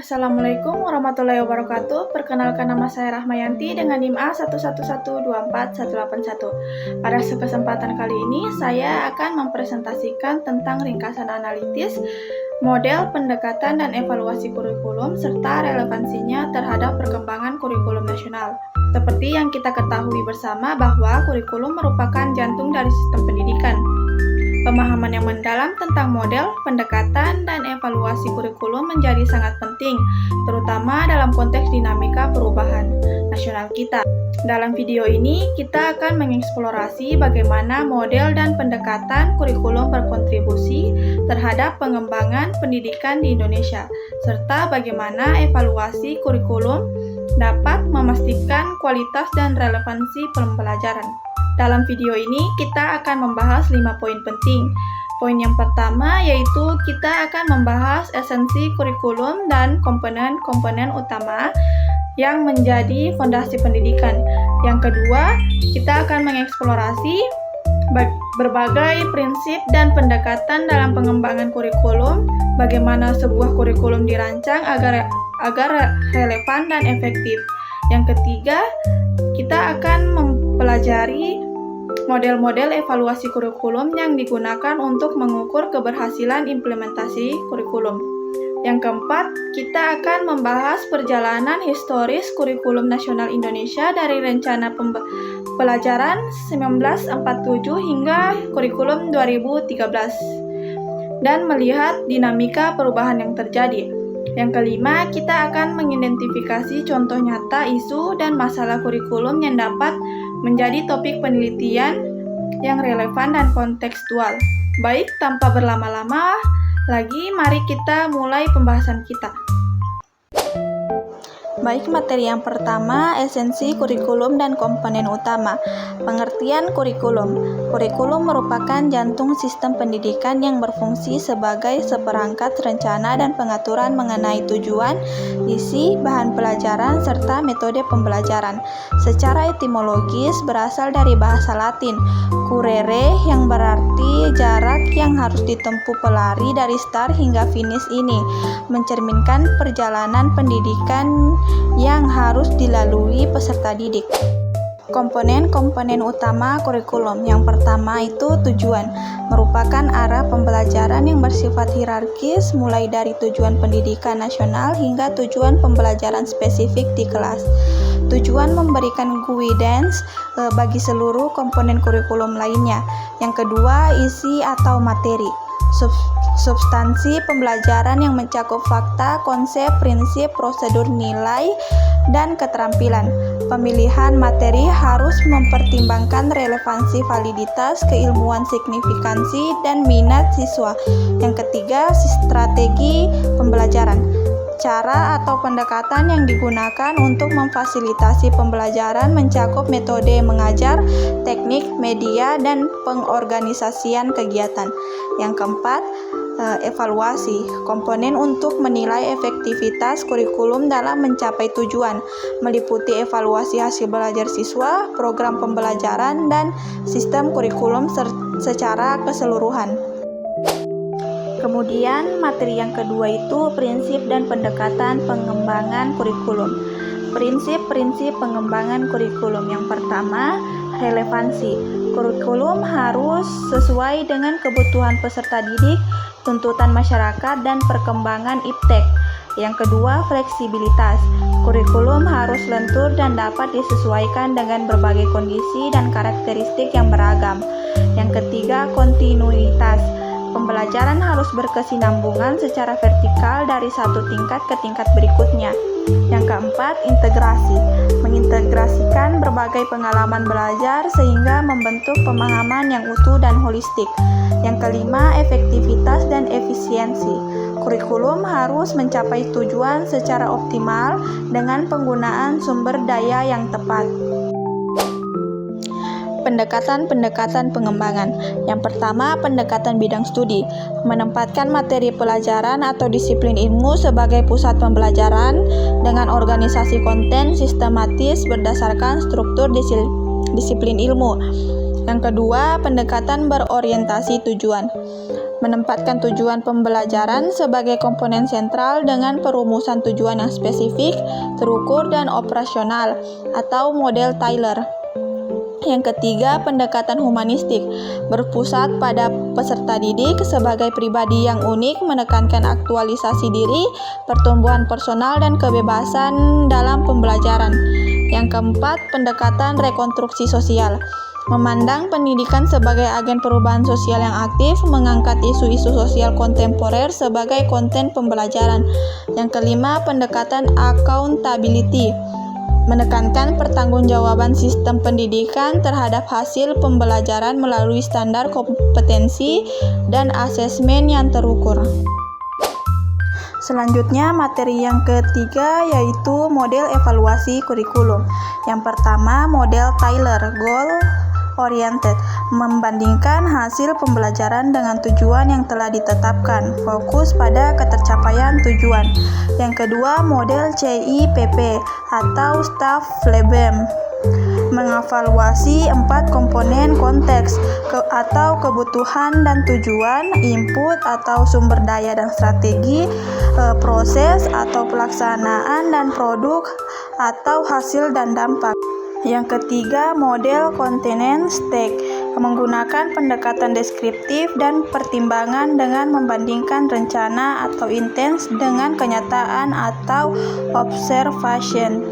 Assalamualaikum warahmatullahi wabarakatuh. Perkenalkan, nama saya Rahmayanti dengan NIM A11124181. Pada kesempatan kali ini saya akan mempresentasikan tentang ringkasan analitis, model, pendekatan, dan evaluasi kurikulum serta relevansinya terhadap perkembangan kurikulum nasional. Seperti yang kita ketahui bersama bahwa kurikulum merupakan jantung dari sistem pendidikan. Pemahaman yang mendalam tentang model, pendekatan, dan evaluasi kurikulum menjadi sangat penting, terutama dalam konteks dinamika perubahan nasional kita. Dalam video ini, kita akan mengeksplorasi bagaimana model dan pendekatan kurikulum berkontribusi terhadap pengembangan pendidikan di Indonesia, serta bagaimana evaluasi kurikulum dapat memastikan kualitas dan relevansi pembelajaran. Dalam video ini, kita akan membahas 5 poin penting. Poin yang pertama yaitu kita akan membahas esensi kurikulum dan komponen-komponen utama yang menjadi fondasi pendidikan. Yang kedua, kita akan mengeksplorasi berbagai prinsip dan pendekatan dalam pengembangan kurikulum, bagaimana sebuah kurikulum dirancang agar relevan dan efektif. Yang ketiga, kita akan mempelajari model-model evaluasi kurikulum yang digunakan untuk mengukur keberhasilan implementasi kurikulum. Yang keempat, kita akan membahas perjalanan historis kurikulum nasional Indonesia dari rencana pelajaran 1947 hingga kurikulum 2013 dan melihat dinamika perubahan yang terjadi. Yang kelima, kita akan mengidentifikasi contoh nyata isu dan masalah kurikulum yang dapat menjadi topik penelitian yang relevan dan kontekstual. Baik, tanpa berlama-lama lagi, mari kita mulai pembahasan kita. Baik, materi yang pertama, esensi kurikulum dan komponen utama. Pengertian kurikulum. Kurikulum merupakan jantung sistem pendidikan yang berfungsi sebagai seperangkat rencana dan pengaturan mengenai tujuan, isi, bahan pelajaran, serta metode pembelajaran. Secara etimologis berasal dari bahasa Latin, currere, yang berarti jarak yang harus ditempuh pelari dari start hingga finish ini, mencerminkan perjalanan pendidikan yang harus dilalui peserta didik. Komponen-komponen utama kurikulum. Yang pertama itu tujuan, merupakan arah pembelajaran yang bersifat hierarkis mulai dari tujuan pendidikan nasional hingga tujuan pembelajaran spesifik di kelas. Tujuan memberikan guidance bagi seluruh komponen kurikulum lainnya. Yang kedua, isi atau materi. Substansi pembelajaran yang mencakup fakta, konsep, prinsip, prosedur, nilai, dan keterampilan. Pemilihan materi harus mempertimbangkan relevansi, validitas, keilmuan, signifikansi, dan minat siswa. Yang ketiga, strategi pembelajaran. Cara atau pendekatan yang digunakan untuk memfasilitasi pembelajaran mencakup metode mengajar, teknik, media, dan pengorganisasian kegiatan. Yang keempat, evaluasi, komponen untuk menilai efektivitas kurikulum dalam mencapai tujuan, meliputi evaluasi hasil belajar siswa, program pembelajaran, dan sistem kurikulum secara keseluruhan. Kemudian materi yang kedua itu prinsip dan pendekatan pengembangan kurikulum. Prinsip-prinsip pengembangan kurikulum. Yang pertama, relevansi. Kurikulum harus sesuai dengan kebutuhan peserta didik, tuntutan masyarakat, dan perkembangan iptek. Yang kedua, fleksibilitas. Kurikulum harus lentur dan dapat disesuaikan dengan berbagai kondisi dan karakteristik yang beragam. Yang ketiga, kontinuitas. Pembelajaran harus berkesinambungan secara vertikal dari satu tingkat ke tingkat berikutnya. Yang keempat, integrasi. Mengintegrasikan berbagai pengalaman belajar sehingga membentuk pemahaman yang utuh dan holistik. Yang kelima, efektivitas dan efisiensi. Kurikulum harus mencapai tujuan secara optimal dengan penggunaan sumber daya yang tepat. Pendekatan-pendekatan pengembangan. Yang pertama, pendekatan bidang studi. Menempatkan materi pelajaran atau disiplin ilmu sebagai pusat pembelajaran dengan organisasi konten sistematis berdasarkan struktur disiplin ilmu. Yang kedua, pendekatan berorientasi tujuan. menempatkan tujuan pembelajaran sebagai komponen sentral dengan perumusan tujuan yang spesifik, terukur, dan operasional atau model Taylor. Yang ketiga, pendekatan humanistik, berpusat pada peserta didik sebagai pribadi yang unik, menekankan aktualisasi diri, pertumbuhan personal, dan kebebasan dalam pembelajaran. Yang keempat, pendekatan rekonstruksi sosial, memandang pendidikan sebagai agen perubahan sosial yang aktif, mengangkat isu-isu sosial kontemporer sebagai konten pembelajaran. Yang kelima, pendekatan accountability, menekankan pertanggungjawaban sistem pendidikan terhadap hasil pembelajaran melalui standar kompetensi dan asesmen yang terukur. Selanjutnya, materi yang ketiga yaitu model evaluasi kurikulum. Yang pertama, model Taylor, goal oriented, membandingkan hasil pembelajaran dengan tujuan yang telah ditetapkan, fokus pada ketercapaian tujuan. Yang kedua, model CIPP atau Staff Leben, mengevaluasi 4 komponen konteks atau kebutuhan dan tujuan, input atau sumber daya dan strategi, proses atau pelaksanaan, dan produk atau hasil dan dampak. Yang ketiga, model Continent Stack, menggunakan pendekatan deskriptif dan pertimbangan dengan membandingkan rencana atau intens dengan kenyataan atau observation.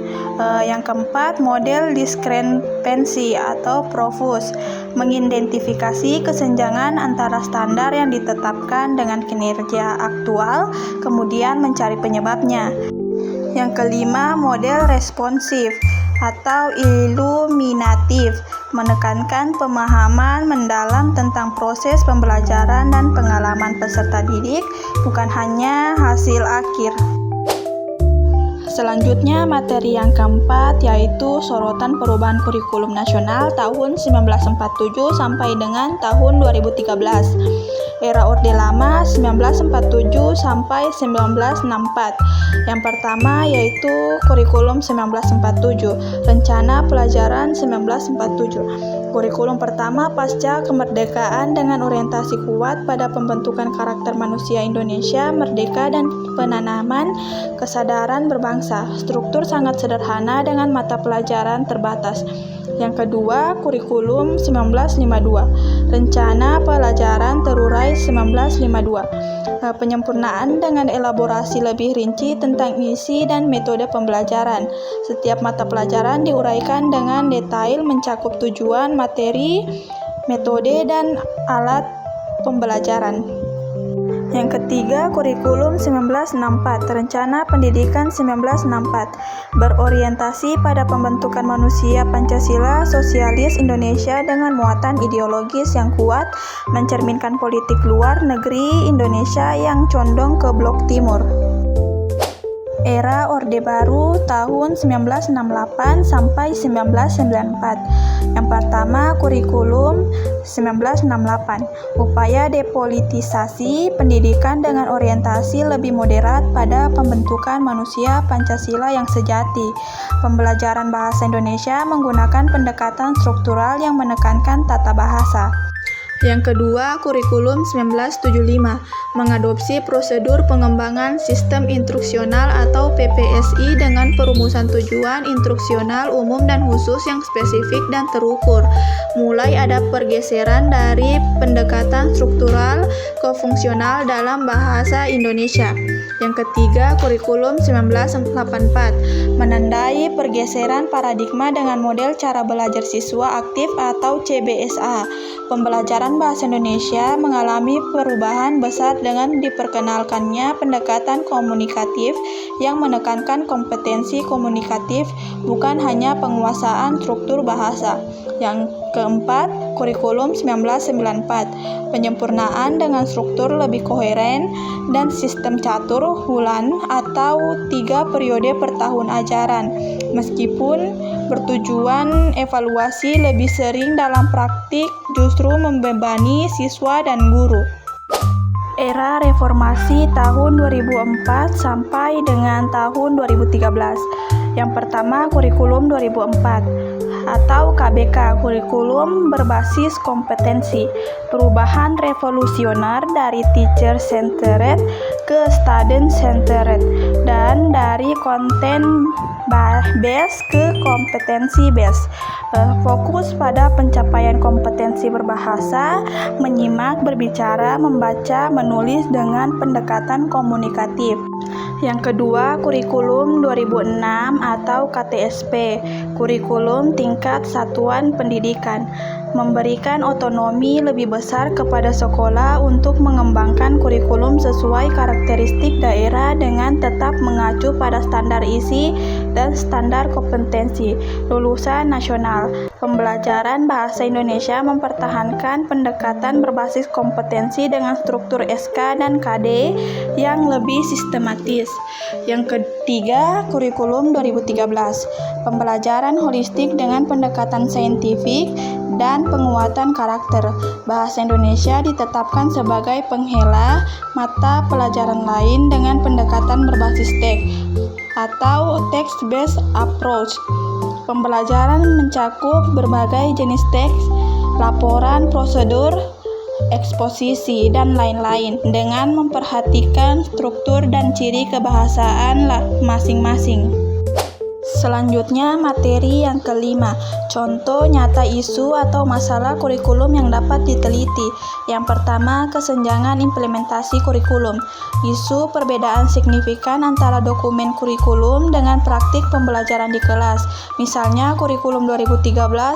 Yang keempat, model Discrepancy atau Profus, mengidentifikasi kesenjangan antara standar yang ditetapkan dengan kinerja aktual, kemudian mencari penyebabnya. Yang kelima, model Responsif atau Illuminatif, menekankan pemahaman mendalam tentang proses pembelajaran dan pengalaman peserta didik, bukan hanya hasil akhir. Selanjutnya, materi yang keempat yaitu sorotan perubahan kurikulum nasional tahun 1947 sampai dengan tahun 2013. Era Orde Lama 1947 sampai 1964. Yang pertama yaitu kurikulum 1947, rencana pelajaran 1947. Kurikulum pertama pasca kemerdekaan dengan orientasi kuat pada pembentukan karakter manusia Indonesia merdeka dan penanaman kesadaran berbangsa. Struktur sangat sederhana dengan mata pelajaran terbatas. Yang kedua, kurikulum 1952, rencana pelajaran terurai 1952. Penyempurnaan dengan elaborasi lebih rinci tentang isi dan metode pembelajaran. Setiap mata pelajaran diuraikan dengan detail mencakup tujuan, materi, metode, dan alat pembelajaran. Yang ketiga, kurikulum 1964, rencana pendidikan 1964, berorientasi pada pembentukan manusia Pancasila sosialis Indonesia dengan muatan ideologis yang kuat, mencerminkan politik luar negeri Indonesia yang condong ke blok timur. Era Orde Baru tahun 1968 sampai 1994. Yang pertama, kurikulum 1968, upaya depolitisasi pendidikan dengan orientasi lebih moderat pada pembentukan manusia Pancasila yang sejati. Pembelajaran bahasa Indonesia menggunakan pendekatan struktural yang menekankan tata bahasa. Yang kedua, kurikulum 1975, mengadopsi prosedur pengembangan sistem instruksional atau PPSI dengan perumusan tujuan instruksional umum dan khusus yang spesifik dan terukur. Mulai ada pergeseran dari pendekatan struktural ke fungsional dalam bahasa Indonesia. Yang ketiga, kurikulum 1984, menandai pergeseran paradigma dengan model cara belajar siswa aktif atau CBSA. Pembelajaran bahasa Indonesia mengalami perubahan besar dengan diperkenalkannya pendekatan komunikatif yang menekankan kompetensi komunikatif, bukan hanya penguasaan struktur bahasa. Yang keempat, kurikulum 1994, penyempurnaan dengan struktur lebih koheren dan sistem catur bulan atau 3 periode per tahun ajaran, meskipun bertujuan evaluasi lebih sering dalam praktik justru membebani siswa dan guru. Era reformasi tahun 2004 sampai dengan tahun 2013. Yang pertama, kurikulum 2004, atau KBK, kurikulum berbasis kompetensi, perubahan revolusioner dari teacher centered ke student centered, dan dari konten base ke kompetensi base. Fokus pada pencapaian kompetensi berbahasa, menyimak, berbicara, membaca, menulis dengan pendekatan komunikatif. Yang kedua, kurikulum 2006 atau KTSP, kurikulum tingkat satuan pendidikan, memberikan otonomi lebih besar kepada sekolah untuk mengembangkan kurikulum sesuai karakteristik daerah dengan tetap mengacu pada standar isi dan standar kompetensi lulusan nasional. Pembelajaran bahasa Indonesia mempertahankan pendekatan berbasis kompetensi dengan struktur SK dan KD yang lebih sistematis. Yang ketiga, kurikulum 2013, pembelajaran holistik dengan pendekatan saintifik dan penguatan karakter. Bahasa Indonesia ditetapkan sebagai penghela mata pelajaran lain dengan pendekatan berbasis teks atau text-based approach. Pembelajaran mencakup berbagai jenis teks, laporan, prosedur, eksposisi, dan lain-lain dengan memperhatikan struktur dan ciri kebahasaan masing-masing. Selanjutnya, materi yang kelima, contoh nyata isu atau masalah kurikulum yang dapat diteliti. Yang pertama, kesenjangan implementasi kurikulum. Isu perbedaan signifikan antara dokumen kurikulum dengan praktik pembelajaran di kelas. Misalnya, kurikulum 2013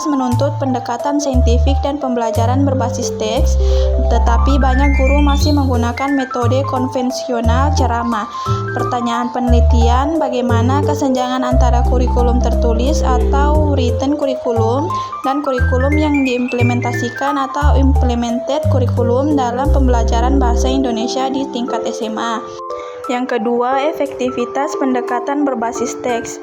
menuntut pendekatan saintifik dan pembelajaran berbasis teks, tetapi banyak guru masih menggunakan metode konvensional ceramah. Pertanyaan penelitian, bagaimana kesenjangan antara kurikulum tertulis atau written kurikulum dan kurikulum yang diimplementasikan atau implemented kurikulum dalam pembelajaran bahasa Indonesia di tingkat SMA. Yang kedua, efektivitas pendekatan berbasis teks.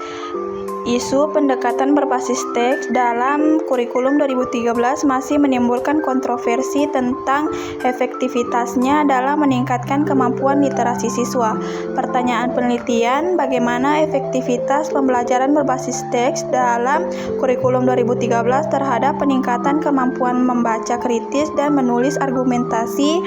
Isu pendekatan berbasis teks dalam kurikulum 2013 masih menimbulkan kontroversi tentang efektivitasnya dalam meningkatkan kemampuan literasi siswa. Pertanyaan penelitian, bagaimana efektivitas pembelajaran berbasis teks dalam kurikulum 2013 terhadap peningkatan kemampuan membaca kritis dan menulis argumentasi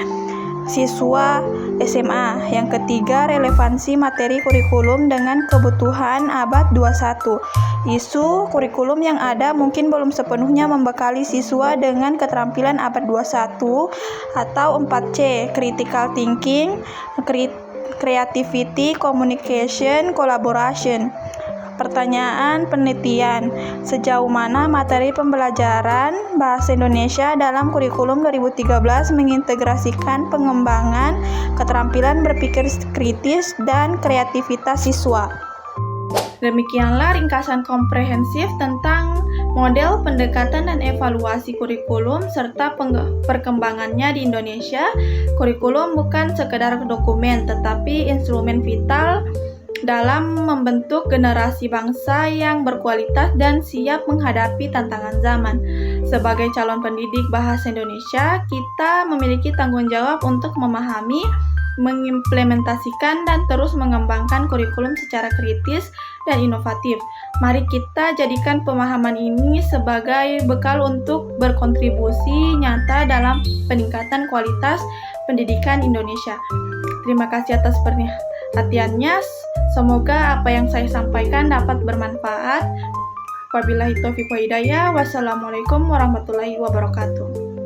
siswa SMA. Yang ketiga, relevansi materi kurikulum dengan kebutuhan abad 21. Isu kurikulum yang ada mungkin belum sepenuhnya membekali siswa dengan keterampilan abad 21 atau 4C, critical thinking, creativity, communication, collaboration. Pertanyaan penelitian, sejauh mana materi pembelajaran bahasa Indonesia dalam kurikulum 2013 mengintegrasikan pengembangan keterampilan berpikir kritis dan kreativitas siswa. Demikianlah ringkasan komprehensif tentang model pendekatan dan evaluasi kurikulum serta perkembangannya di Indonesia. Kurikulum bukan sekedar dokumen, tetapi instrumen vital dalam membentuk generasi bangsa yang berkualitas dan siap menghadapi tantangan zaman. Sebagai calon pendidik bahasa Indonesia, kita memiliki tanggung jawab untuk memahami, mengimplementasikan, dan terus mengembangkan kurikulum secara kritis dan inovatif. Mari kita jadikan pemahaman ini sebagai bekal untuk berkontribusi nyata dalam peningkatan kualitas pendidikan Indonesia. Terima kasih atas perhatiannya. Semoga apa yang saya sampaikan dapat bermanfaat. Wabillahi taufiq wa hidayah. Wassalamualaikum warahmatullahi wabarakatuh.